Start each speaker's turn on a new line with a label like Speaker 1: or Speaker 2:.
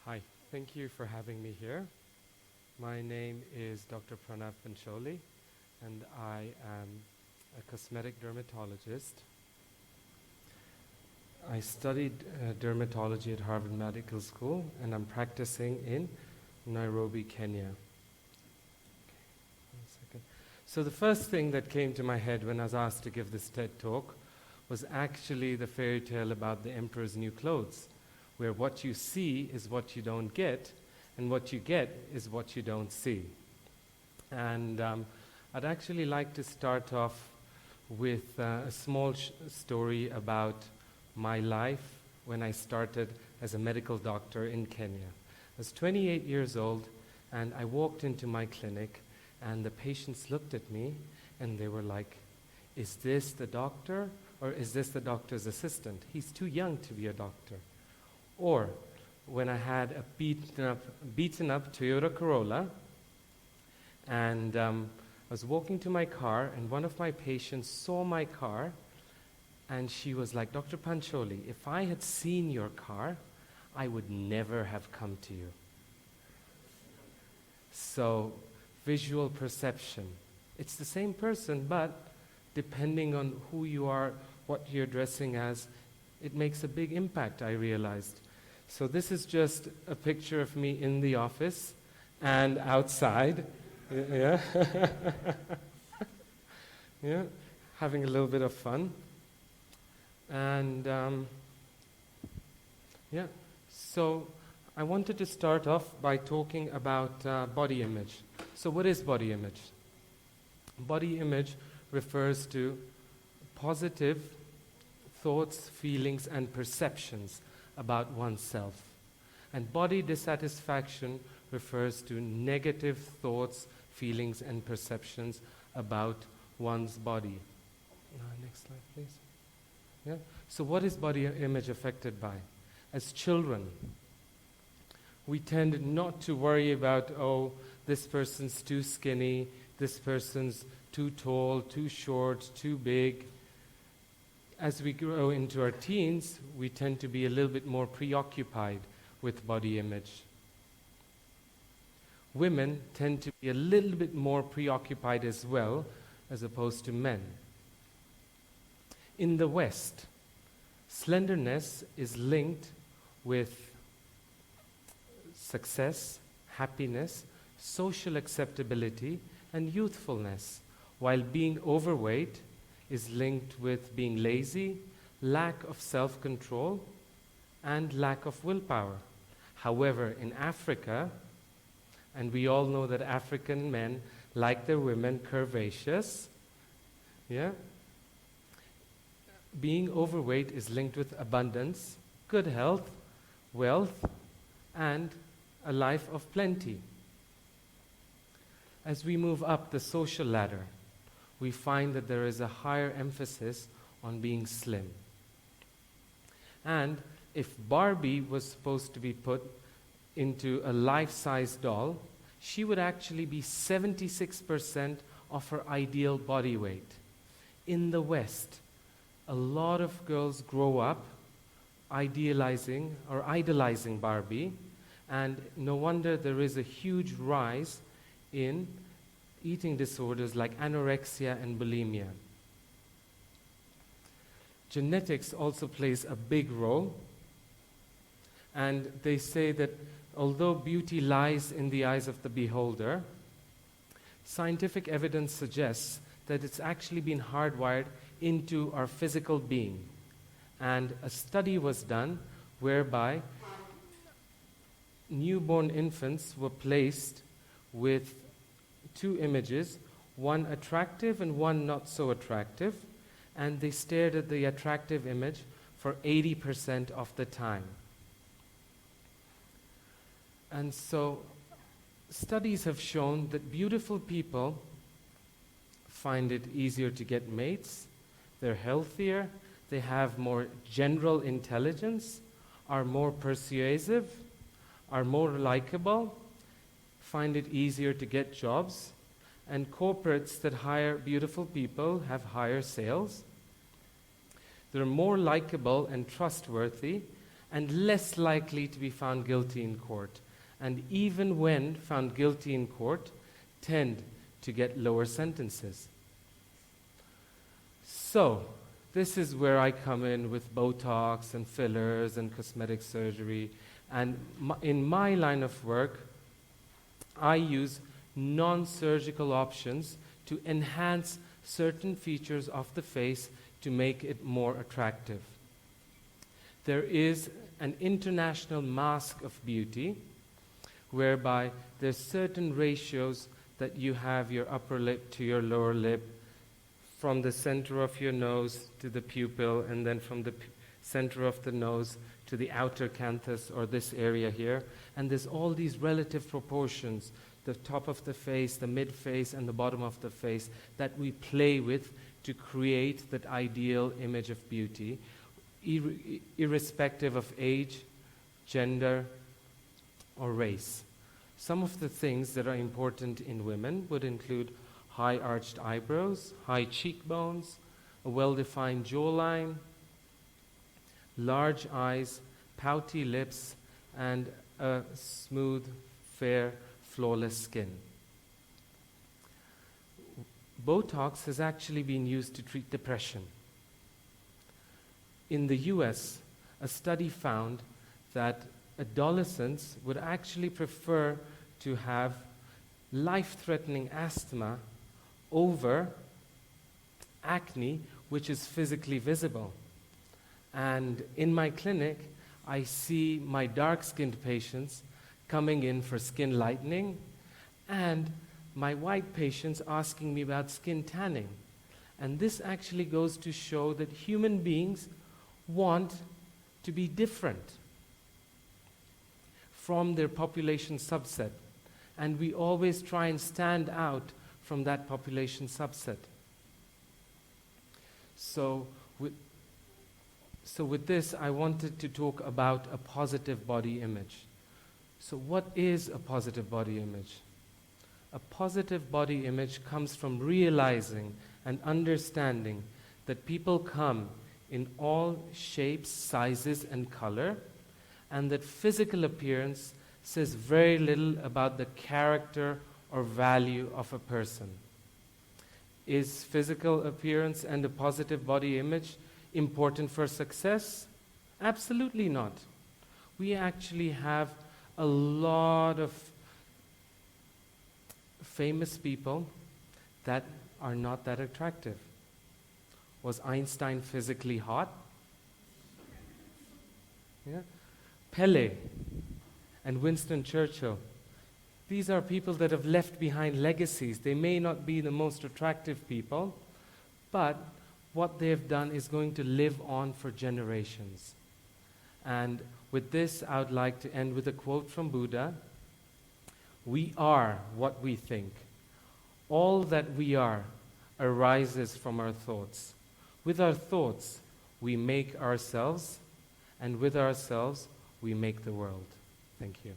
Speaker 1: Hi, thank you for having me here. My name is Dr. Pranav Pancholi, and I am a cosmetic dermatologist. I studied dermatology at Harvard Medical School, and I'm practicing in Nairobi, Kenya. One second. So the first thing that came to my head when I was asked to give this TED talk was actually the fairy tale about the Emperor's New Clothes, where what you see is what you don't get, and what you get is what you don't see. And I'd actually like to start off with a small story about my life when I started as a medical doctor in Kenya. I was 28 years old, and I walked into my clinic, and the patients looked at me, and they were like, "Is this the doctor, or is this the doctor's assistant? He's too young to be a doctor." Or when I had a beaten up Toyota Corolla, and I was walking to my car, and one of my patients saw my car, and she was like, "Dr. Pancholi, if I had seen your car, I would never have come to you." So, visual perception. It's the same person, but depending on who you are, what you're dressing as, it makes a big impact, I realized. So this is just a picture of me in the office and outside. Yeah. Yeah, having a little bit of fun. And yeah, so I wanted to start off by talking about body image. So what is body image? Body image refers to positive thoughts, feelings, and perceptions about oneself. And body dissatisfaction refers to negative thoughts, feelings, and perceptions about one's body. Next slide, please. Yeah. So what is body image affected by? As children, we tend not to worry about, oh, this person's too skinny, this person's too tall, too short, too big. As we grow into our teens, we tend to be a little bit more preoccupied with body image. Women tend to be a little bit more preoccupied as well, as opposed to men. In the West, slenderness is linked with success, happiness, social acceptability, and youthfulness, while being overweight is linked with being lazy, lack of self-control, and lack of willpower. However, in Africa, and we all know that African men like their women curvaceous, yeah? Being overweight is linked with abundance, good health, wealth, and a life of plenty. As we move up the social ladder, we find that there is a higher emphasis on being slim. And if Barbie was supposed to be put into a life-size doll, she would actually be 76% of her ideal body weight. In the West, a lot of girls grow up idealizing or idolizing Barbie, and no wonder there is a huge rise in eating disorders like anorexia and bulimia. Genetics also plays a big role, and they say that although beauty lies in the eyes of the beholder, scientific evidence suggests that it's actually been hardwired into our physical being. And a study was done whereby newborn infants were placed with two images, one attractive and one not so attractive, and they stared at the attractive image for 80% of the time. And so studies have shown that beautiful people find it easier to get mates, they're healthier, they have more general intelligence, are more persuasive, are more likable, find it easier to get jobs, and corporates that hire beautiful people have higher sales. They're more likable and trustworthy, and less likely to be found guilty in court. And even when found guilty in court, tend to get lower sentences. So, this is where I come in with Botox and fillers and cosmetic surgery. And in my line of work, I use non-surgical options to enhance certain features of the face to make it more attractive. There is an international mask of beauty whereby there's certain ratios that you have your upper lip to your lower lip, from the center of your nose to the pupil, and then from the center of the nose to the outer canthus, or this area here. And there's all these relative proportions, the top of the face, the mid-face, and the bottom of the face, that we play with to create that ideal image of beauty, irrespective of age, gender, or race. Some of the things that are important in women would include high arched eyebrows, high cheekbones, a well-defined jawline, large eyes, pouty lips, and a smooth, fair, flawless skin. Botox has actually been used to treat depression. In the US, a study found that adolescents would actually prefer to have life-threatening asthma over acne, which is physically visible. And in my clinic, I see my dark-skinned patients coming in for skin lightening, and my white patients asking me about skin tanning. And this actually goes to show that human beings want to be different from their population subset. And we always try and stand out from that population subset. So with this, I wanted to talk about a positive body image. So what is a positive body image? A positive body image comes from realizing and understanding that people come in all shapes, sizes, and color, and that physical appearance says very little about the character or value of a person. Is physical appearance and a positive body image important for success? Absolutely not. We actually have a lot of famous people that are not that attractive. Was Einstein physically hot? Yeah. Pele and Winston Churchill. These are people that have left behind legacies. They may not be the most attractive people, but what they have done is going to live on for generations. And with this, I would like to end with a quote from Buddha. We are what we think. All that we are arises from our thoughts. With our thoughts, we make ourselves, and with ourselves, we make the world. Thank you.